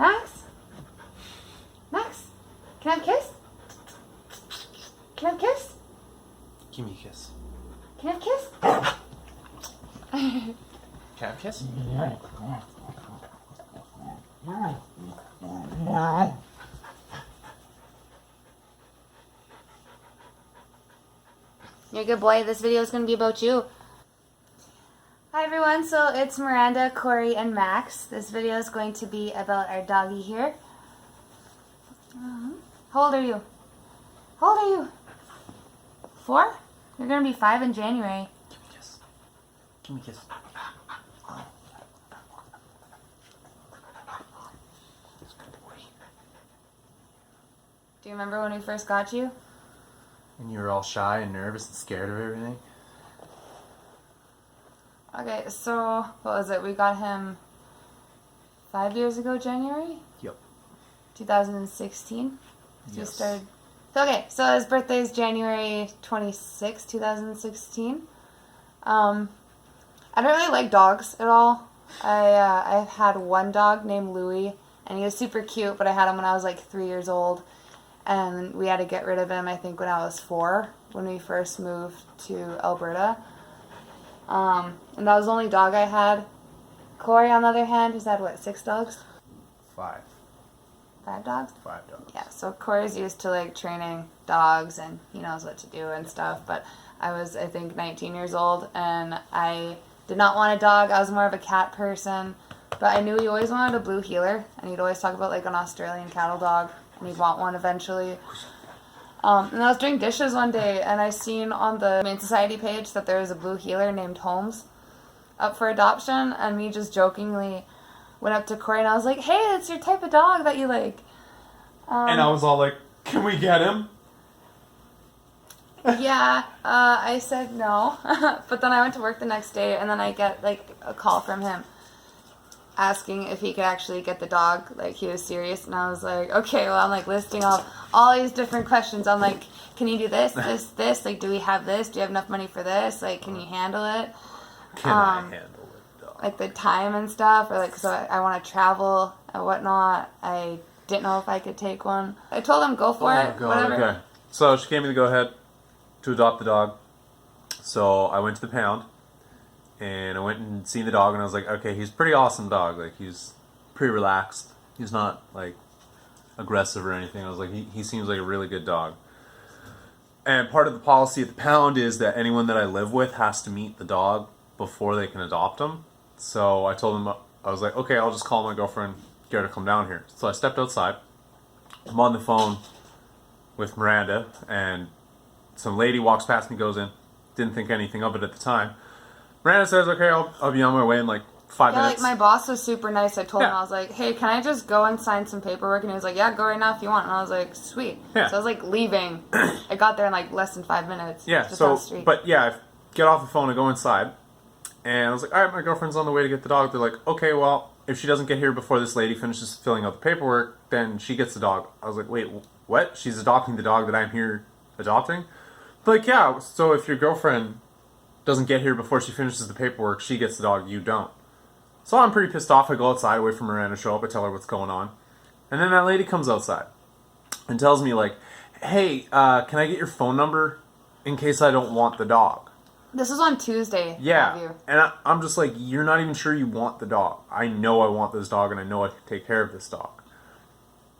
Max? Max? Can I have a kiss? Can I have a kiss? Give me a kiss. Can I have a kiss? Can I have a kiss? You're a good boy. This video is going to be about you. Hi everyone, so it's Miranda, Corey, and Max. This video is going to be about our doggy here. How old are you? How old are you? 4? You're going to be 5 in January. Give me a kiss. Give me a kiss. Do you remember when we first got you? And you were all shy and nervous and scared of everything? Okay, so what was it? We got him 5 years ago, January? Yep. 2016. Yes. We started. Okay, so his birthday is January 26, 2016. I don't really like dogs at all. I had one dog named Louie, and he was super cute, but I had him when I was like 3 years old, and we had to get rid of him, I think, when I was 4, when we first moved to Alberta. And that was the only dog I had. Corey, on the other hand, has had, what, 6 dogs? 5. 5 dogs? 5 dogs. Yeah, so Corey's used to, like, training dogs, and he knows what to do and stuff, but I was, I think, 19 years old, and I did not want a dog. I was more of a cat person, but I knew he always wanted a blue heeler, and he'd always talk about, like, an Australian cattle dog, and he'd want one eventually. And I was doing dishes one day, and I seen on the Humane Society page that there was a blue heeler named Holmes up for adoption, and me just jokingly went up to Corey, and I was like, hey, it's your type of dog that you like. And I was all like, can we get him? Yeah, I said no, but then I went to work the next day, and then I get, like, a call from him asking if he could actually get the dog. Like, he was serious, and I was like, okay, well, I'm, like, listing off all these different questions. I'm like, can you do this, this, this? Like, do we have this? Do you have enough money for this? Like, can you handle it? Can I handle it, dog? Like, the time and stuff, or, like, so I want to travel and whatnot. I didn't know if I could take one. I told him, go for it, God, whatever. okay. So she gave me the go-ahead to adopt the dog. So I went to the pound, and I went and seen the dog, and I was like, okay, he's a pretty awesome dog. Like, he's pretty relaxed. He's not, like, aggressive or anything. I was like, he seems like a really good dog. And part of the policy at the pound is that anyone that I live with has to meet the dog before they can adopt him. So I told him, I was like, okay, I'll just call my girlfriend, get her to come down here. So I stepped outside. I'm on the phone with Miranda, and some lady walks past me, goes in. Didn't think anything of it at the time. Miranda says, okay, I'll be on my way in like 5 Yeah, minutes. like, my boss was super nice. I told him, Yeah. I was like, hey, can I just go and sign some paperwork? And he was like, yeah, go right now if you want. And I was like, sweet. Yeah. So I was, like, leaving. I got there in, like, less than 5 minutes. Yeah, just so, down the street. but yeah, I get off the phone and go inside. And I was like, all right, my girlfriend's on the way to get the dog. They're like, okay, well, if she doesn't get here before this lady finishes filling out the paperwork, then she gets the dog. I was like, wait, what? She's adopting the dog that I'm here adopting? They're like, yeah, so if your girlfriend doesn't get here before she finishes the paperwork, she gets the dog, you don't. So I'm pretty pissed off. I go outside, wait for Miranda to show up, I tell her what's going on. And then that lady comes outside and tells me, like, hey, can I get your phone number in case I don't want the dog? This was on Tuesday. Yeah, Have you? and I'm just like, you're not even sure you want the dog. I know I want this dog, and I know I can take care of this dog.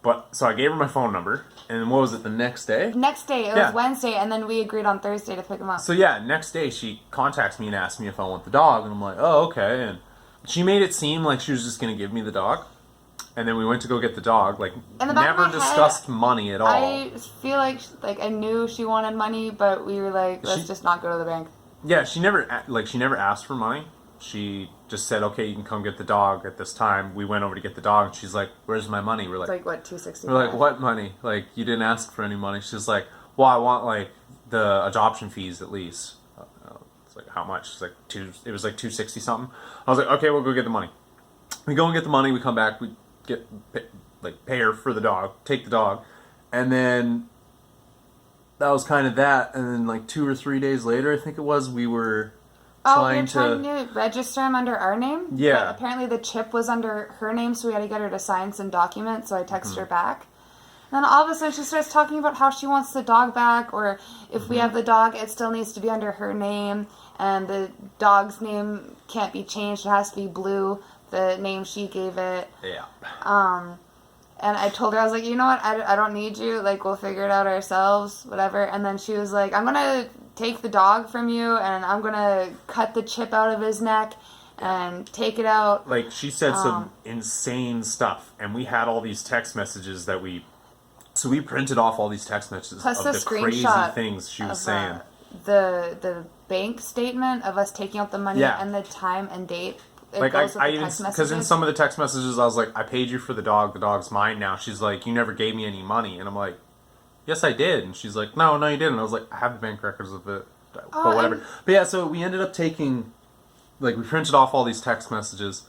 But, so I gave her my phone number, and what was it, the next day? Next day. It Yeah. was Wednesday, and then we agreed on Thursday to pick him up. So yeah, next day she contacts me and asks me if I want the dog, and I'm like, oh, okay. And she made it seem like she was just going to give me the dog. And then we went to go get the dog, like, In the back of never my head, discussed money at all. I feel like I knew she wanted money, but we were like, let's just not go to the bank. Yeah, she never asked for money. She just said, okay, you can come get the dog at this time. We went over to get the dog, and she's like, where's my money? We're It's like, like, what, $265? we're like, what money? Like, you didn't ask for any money. She's like, well, I want, like, the adoption fees at least. It's like, how much? It's like, it was like $260 something. I was like, okay, we'll go get the money. We go and get the money, we come back, we pay her for the dog, take the dog, and then that was kind of that. And then like 2 or 3 days later, I think it was, we were trying trying to register him under our name? Yeah. But apparently the chip was under her name, so we had to get her to sign some documents, so I texted her back. And then all of a sudden she starts talking about how she wants the dog back, or if we have the dog, it still needs to be under her name, and the dog's name can't be changed. It has to be Blue, the name she gave it. Yeah. And I told her, I was like, you know what, I don't need you. Like, we'll figure it out ourselves, whatever. And then she was like, I'm going to take the dog from you, and I'm going to cut the chip out of his neck and take it out. Like, she said some insane stuff. And we had all these text messages that So we printed off all these text messages Plus of the the crazy screenshot things she was saying. The bank statement of us taking out the money Yeah. and the time and date. It Like, goes with I the even, text because in messages. some of the text messages, I was like, I paid you for the dog's mine now. She's like, you never gave me any money. And I'm like, yes, I did. And she's like, no, you didn't. I was like, I have the bank records of it, but whatever. and- But yeah, so we ended up taking, like, we printed off all these text messages,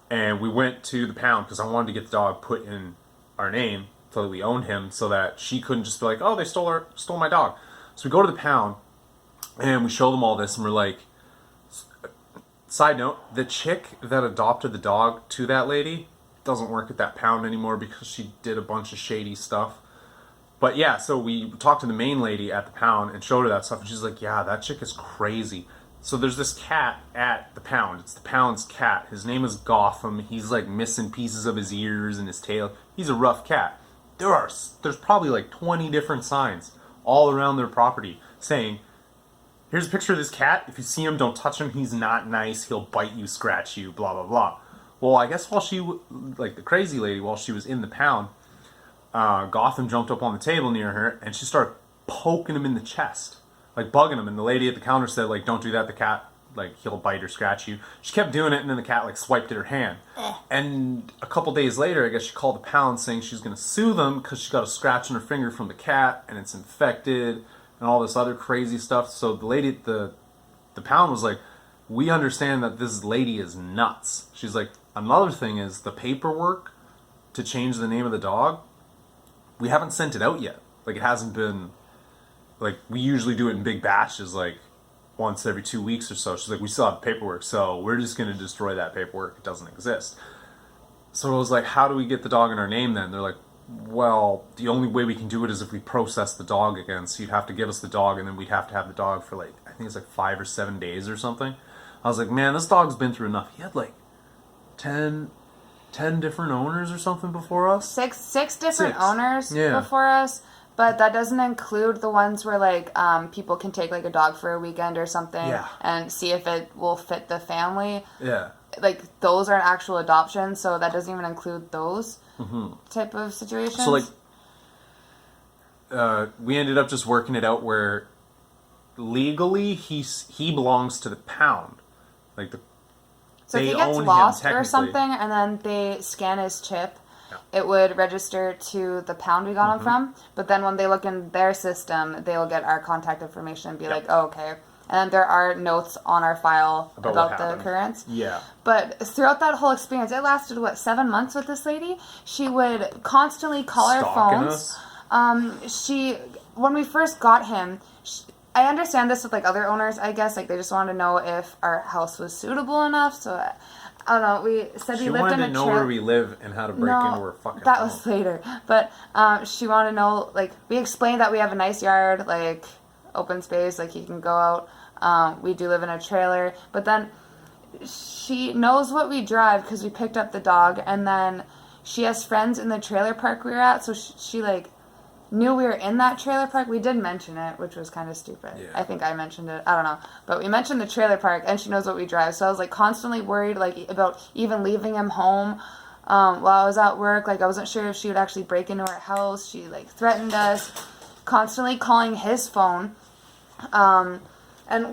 and we went to the pound, because I wanted to get the dog put in our name, so that we owned him, so that she couldn't just be like, oh, they stole my dog. So we go to the pound, and we show them all this, and we're like, side note, the chick that adopted the dog to that lady doesn't work at that pound anymore because she did a bunch of shady stuff. But yeah, so we talked to the main lady at the pound and showed her that stuff, and she's like, yeah, that chick is crazy. So there's this cat at the pound. It's the pound's cat. His name is Gotham. He's like missing pieces of his ears and his tail. He's a rough cat. There's probably like 20 different signs all around their property saying, here's a picture of this cat. If you see him, don't touch him. He's not nice. He'll bite you, scratch you, blah, blah, blah. Well, I guess while the crazy lady, while she was in the pound, Gotham jumped up on the table near her, and she started poking him in the chest, like bugging him. And the lady at the counter said, like, don't do that. The cat, like, he'll bite or scratch you. She kept doing it, and then the cat, like, swiped at her hand. And a couple days later, I guess she called the pound saying she's going to sue them because she got a scratch on her finger from the cat, and it's infected, and all this other crazy stuff. So the lady at the pound was like, we understand that this lady is nuts. She's like, another thing is the paperwork to change the name of the dog, we haven't sent it out yet. Like, it hasn't been, like, we usually do it in big batches, like, once every 2 weeks or so. She's like, we still have paperwork, so we're just going to destroy that paperwork. It doesn't exist. So I was like, how do we get the dog in our name then? They're like, well, the only way we can do it is if we process the dog again. So you'd have to give us the dog, and then we'd have to have the dog for, like, I think it's like 5 or 7 days or something. I was like, man, this dog's been through enough. He had like 10 different owners or something before us. Six different owners Yeah. before us, but that doesn't include the ones where like people can take like a dog for a weekend or something Yeah. and see if it will fit the family. Yeah. Like those are an actual adoption, so that doesn't even include those type of situations. So like, we ended up just working it out where legally he belongs to the pound. Like so if they he gets own him lost or technically. something and then they scan his chip, it would register to the pound we got him from. But then when they look in their system, they'll get our contact information and be like, oh, okay. And then there are notes on our file About what about the happened. occurrence. Yeah. But throughout that whole experience, it lasted, 7 months with this lady? She would constantly call our Stalking phones. us. When we first got him, I understand this with like other owners, I guess. Like they just wanted to know if our house was suitable enough. So, I don't know. We said She we lived wanted in a to know where we live and how to break into her fucking that home. was later. But she wanted to know, like, we explained that we have a nice yard, like, open space, like, he can go out. We do live in a trailer. But then she knows what we drive because we picked up the dog. And then she has friends in the trailer park we were at. So she like, knew we were in that trailer park. We did mention it, which was kind of stupid. Yeah. I think I mentioned it. I don't know. But we mentioned the trailer park, and she knows what we drive. So I was, like, constantly worried, like, about even leaving him home while I was at work. Like, I wasn't sure if she would actually break into our house. She, like, threatened us. Constantly calling his phone. And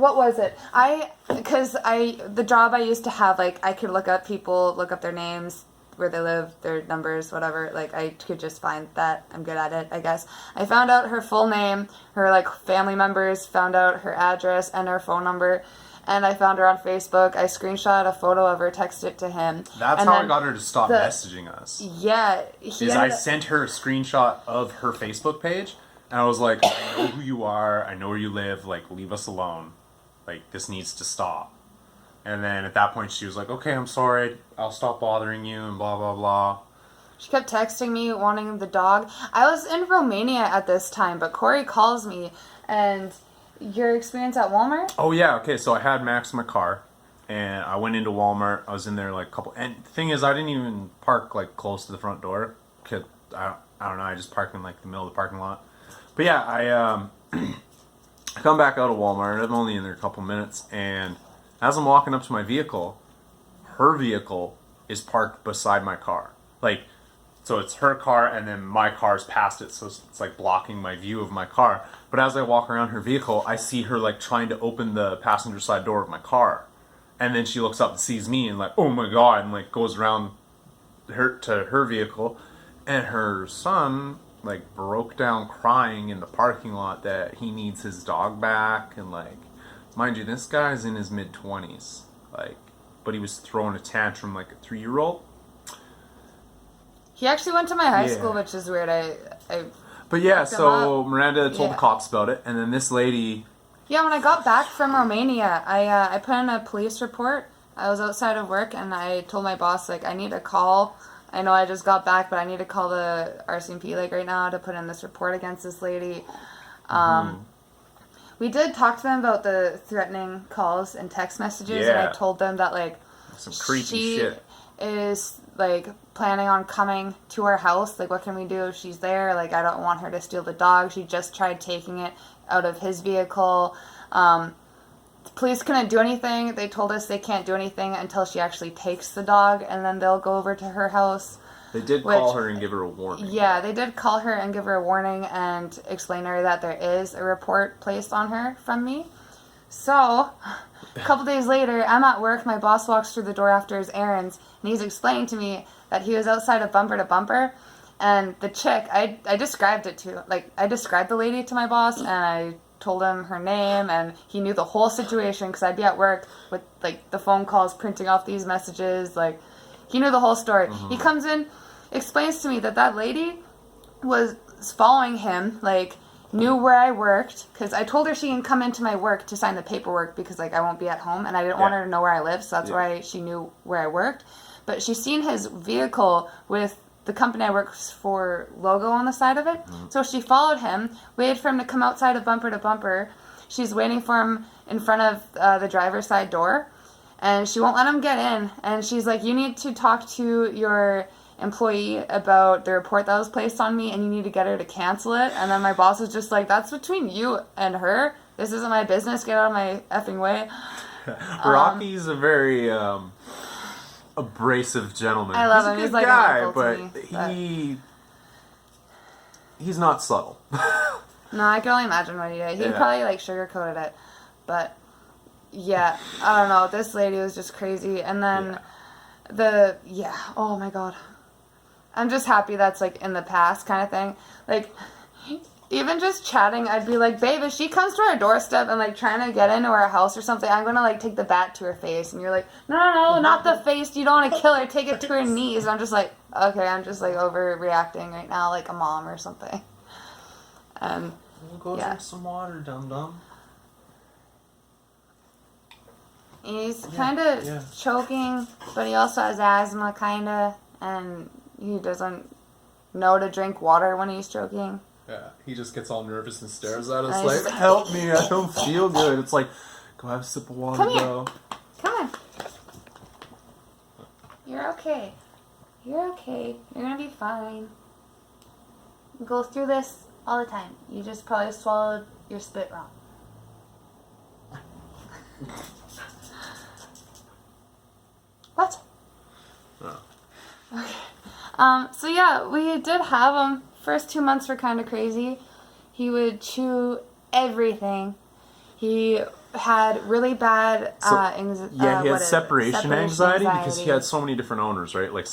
what was it? The job I used to have, like, I could look up people, look up their names, where they live, their numbers, whatever. Like, I could just find that. I'm good at it, I guess. I found out her full name, her, like, family members, found out her address and her phone number, and I found her on Facebook. I screenshot a photo of her, texted it to him. That's and how I then got her to stop messaging us. Yeah. I sent her a screenshot of her Facebook page, and I was like, I know who you are, I know where you live, like, leave us alone. Like, this needs to stop. And then at that point, she was like, okay, I'm sorry. I'll stop bothering you and blah, blah, blah. She kept texting me wanting the dog. I was in Romania at this time, but Corey calls me. And your experience at Walmart? Oh, yeah. Okay, so I had Max in my car. And I went into Walmart. I was in there like a couple... And the thing is, I didn't even park like close to the front door. Cause I don't know. I just parked in like the middle of the parking lot. But yeah, I come back out of Walmart. I'm only in there a couple minutes. And as I'm walking up to my vehicle, her vehicle is parked beside my car. Like, so it's her car and then my car's past it. So it's like blocking my view of my car. But as I walk around her vehicle, I see her like trying to open the passenger side door of my car. And then she looks up and sees me and like, oh my God, and like goes around her to her vehicle. And her son like broke down crying in the parking lot that he needs his dog back. And like, mind you, this guy's in his mid-20s. Like, but he was throwing a tantrum like a 3-year-old. He actually went to my high school, which is weird. But yeah, so Miranda told the cops about it. And then this lady... Yeah, when I got back from Romania, I put in a police report. I was outside of work, and I told my boss, like, I need to call. I know I just got back, but I need to call the RCMP, like, right now to put in this report against this lady. We did talk to them about the threatening calls and text messages, and I told them that, like, some creepy shit is, like, planning on coming to our house. Like, what can we do if she's there? Like, I don't want her to steal the dog. She just tried taking it out of his vehicle. The police couldn't do anything. They told us they can't do anything until she actually takes the dog, and then they'll go over to her house. They did call her and give her a warning. Yeah, they did call her and give her a warning and explain to her that there is a report placed on her from me. So, a couple days later, I'm at work. My boss walks through the door after his errands, and he's explaining to me that he was outside of Bumper to Bumper. And the chick, I described it to, like, I described the lady to my boss, and I told him her name, and he knew the whole situation, because I'd be at work with, like, the phone calls, printing off these messages, like, he knew the whole story. He comes in, explains to me that lady was following him, like, knew where I worked, because I told her she can come into my work to sign the paperwork, because, like, I won't be at home, and I didn't want her to know where I live, so that's why she knew where I worked. But she's seen his vehicle with the company I work for logo on the side of it. So she followed him, waited for him to come outside of Bumper to Bumper. She's waiting for him in front of the driver's side door, and she won't let him get in. And she's like, you need to talk to your employee about the report that was placed on me, and you need to get her to cancel it. And then my boss was just like, that's between you and her. This isn't my business. Get out of my effing way. Rocky's a very... abrasive gentleman. I love he's him. A He's good like guy, an uncle but to me. He's not subtle. No, I can only imagine what he did. He probably like sugarcoated it, but yeah, I don't know. This lady was just crazy, and then oh my God, I'm just happy that's like in the past kind of thing. Like, even just chatting, I'd be like, babe, if she comes to our doorstep and, like, trying to get into our house or something, I'm going to, like, take the bat to her face. And you're like, no, not the face. You don't want to kill her. Take it to her knees. And I'm just like, okay, I'm just, like, overreacting right now like a mom or something. We'll go drink some water, dum-dum. He's kind of choking, but he also has asthma, kind of. And he doesn't know to drink water when he's choking. Yeah, he just gets all nervous and stares at us like, help me, I don't feel good. It's like, go have a sip of water, bro. Come on. You're okay. You're okay. You're gonna be fine. You go through this all the time. You just probably swallowed your spit wrong. What? Oh. Okay. So yeah, we did have him. First 2 months were kind of crazy. He would chew everything. He had really bad he had separation anxiety because he had so many different owners, right? Like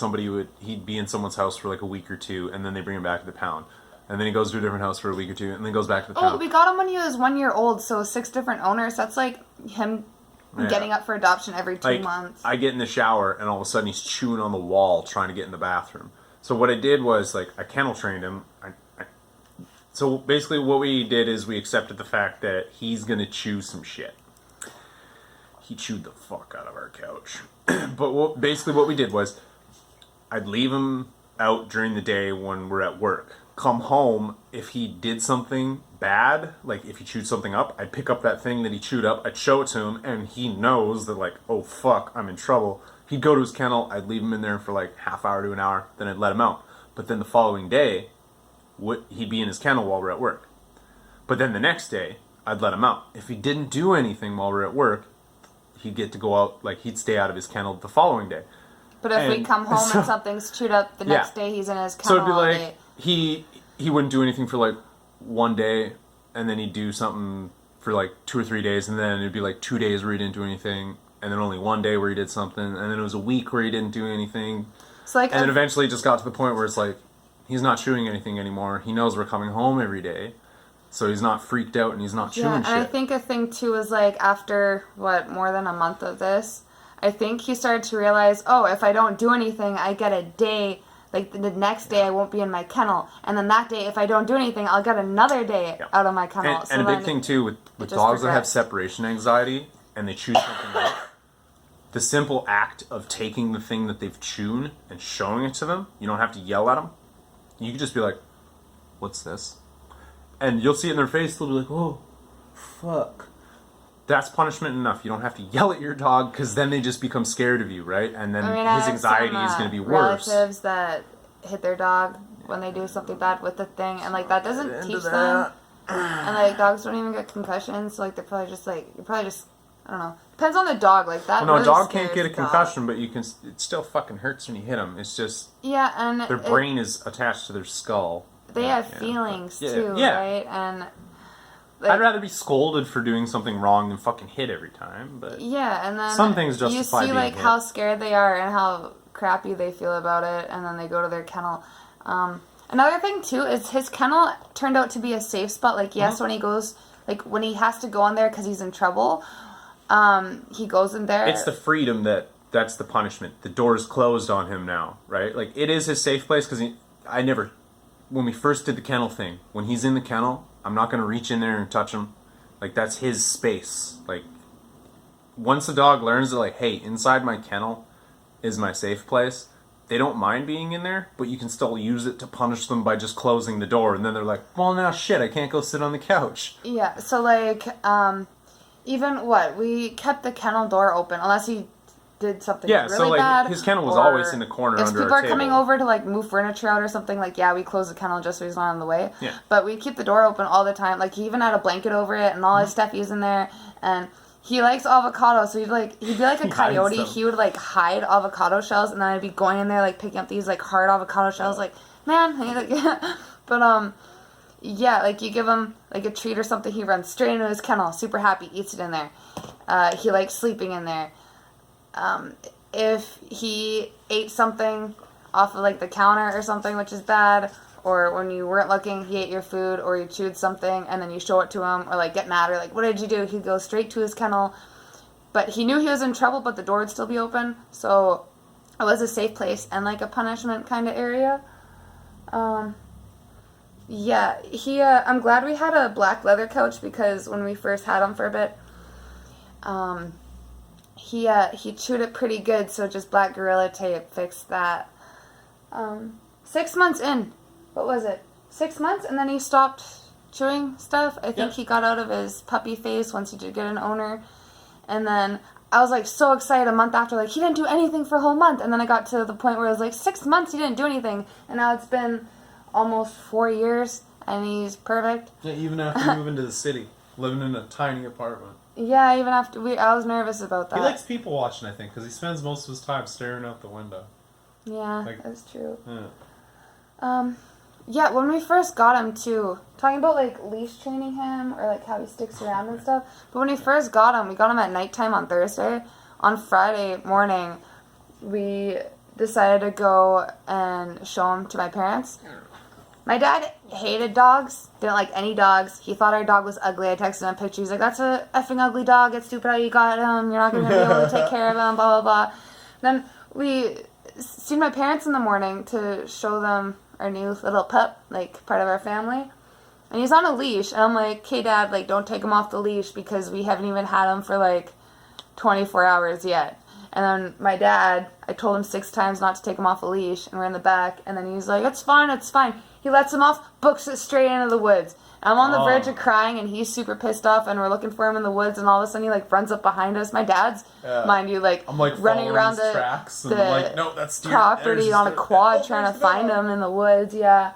he'd be in someone's house for like a week or two, and then they bring him back to the pound. And then he goes to a different house for a week or two, and then goes back to the pound. Oh, we got him when he was 1 year old, so 6 different owners. That's like him getting up for adoption every 2 months. I get in the shower, and all of a sudden he's chewing on the wall trying to get in the bathroom. So what I did was, like, I kennel trained him. So basically what we did is we accepted the fact that he's going to chew some shit. he chewed the fuck out of our couch. But basically what we did was, I'd leave him out during the day when we're at work. Come home, if he did something bad, like if he chewed something up, I'd pick up that thing that he chewed up, I'd show it to him, and he knows that like, oh fuck, I'm in trouble. He'd go to his kennel, I'd leave him in there for like half hour to an hour, then I'd let him out. But then the following day, he'd be in his kennel while we're at work. But then the next day, I'd let him out. If he didn't do anything while we're at work, he'd get to go out, like he'd stay out of his kennel the following day. But if we come home and something's chewed up, the next day he's in his kennel. So it'd be like, he wouldn't do anything for like one day, and then he'd do something for like 2 or 3 days, and then it'd be like 2 days where he didn't do anything, and then only one day where he did something, and then it was a week where he didn't do anything. So like, and then eventually it just got to the point where it's like, he's not chewing anything anymore. He knows we're coming home every day, so he's not freaked out and he's not chewing shit. And I think a thing too is like after, more than a month of this, I think he started to realize, oh, if I don't do anything, I get a day. Like, the next day I won't be in my kennel. And then that day, if I don't do anything, I'll get another day out of my kennel. And a big thing, too, with dogs that have separation anxiety and they chew something up, the simple act of taking the thing that they've chewed and showing it to them, you don't have to yell at them. You can just be like, what's this? And you'll see it in their face. They'll be like, oh, fuck. That's punishment enough. You don't have to yell at your dog because then they just become scared of you, right? And then his anxiety is going to be worse. Relatives that hit their dog when they do something bad with the thing, and like that doesn't teach them. And like dogs don't even get concussions, so like they're probably just I don't know. Depends on the dog, like that. Well, no, really a dog can't get a concussion, but you can. It still fucking hurts when you hit them. It's just and their brain is attached to their skull. They have feelings too, right? And like, I'd rather be scolded for doing something wrong than fucking hit every time. But and then some things justify you see being like hit. how scared they are and how crappy they feel about it, and then they go to their kennel. Another thing too is his kennel turned out to be a safe spot. Like when he goes, like when he has to go in there because he's in trouble, he goes in there. It's the freedom that's the punishment. The door's closed on him now, right? Like it is his safe place because when we first did the kennel thing, when he's in the kennel, I'm not going to reach in there and touch him. Like, that's his space. Like, once the dog learns that, like, hey, inside my kennel is my safe place, they don't mind being in there, but you can still use it to punish them by just closing the door. And then they're like, well, now shit, I can't go sit on the couch. Yeah, so, like, we kept the kennel door open, unless he did something really bad. His kennel was always in the corner under a table. If people are coming over to like move furniture out or something, like we close the kennel just so he's not in the way. Yeah. But we keep the door open all the time. Like he even had a blanket over it and all his stuff he's in there. And he likes avocado, so he'd be like a coyote. He would like hide avocado shells, and then I'd be going in there like picking up these like hard avocado shells. Like man, but like you give him like a treat or something, he runs straight into his kennel, super happy, eats it in there. He likes sleeping in there. If he ate something off of like the counter or something, which is bad, or when you weren't looking, he ate your food, or you chewed something and then you show it to him, or like get mad, or like what did you do? He'd go straight to his kennel. But he knew he was in trouble, but the door would still be open, so it was a safe place and like a punishment kind of area. I'm glad we had a black leather couch, because when we first had him for a bit, he chewed it pretty good, so just black Gorilla Tape fixed that. 6 months in, what was it? 6 months, and then he stopped chewing stuff. I think he got out of his puppy phase once he did get an owner. And then I was like so excited a month after, like he didn't do anything for a whole month. And then I got to the point where I was like 6 months he didn't do anything, and now it's been almost 4 years and he's perfect. Yeah, even after moving to the city, living in a tiny apartment. Yeah, even after I was nervous about that. He likes people watching, I think, because he spends most of his time staring out the window. Yeah, that's true. Yeah. When we first got him too, talking about like leash training him or like how he sticks around and stuff. But when we first got him, we got him at nighttime on Thursday. On Friday morning, we decided to go and show him to my parents. My dad hated dogs, didn't like any dogs. He thought our dog was ugly. I texted him a picture. He's like, that's a effing ugly dog. It's stupid how you got him. You're not going to be able to take care of him, blah, blah, blah. Then we seen my parents in the morning to show them our new little pup, like part of our family. And he's on a leash. And I'm like, okay, Dad, like, don't take him off the leash because we haven't even had him for like 24 hours yet. And then my dad, I told him 6 times not to take him off a leash, and we're in the back, and then he's like, it's fine. He lets him off, books it straight into the woods. I'm on the verge of crying, and he's super pissed off, and we're looking for him in the woods, and all of a sudden he, like, runs up behind us. My dad's, mind you, like, I'm, like running around tracks, and the I'm like, no, that's deer. property on a quad trying to find him in the woods, yeah.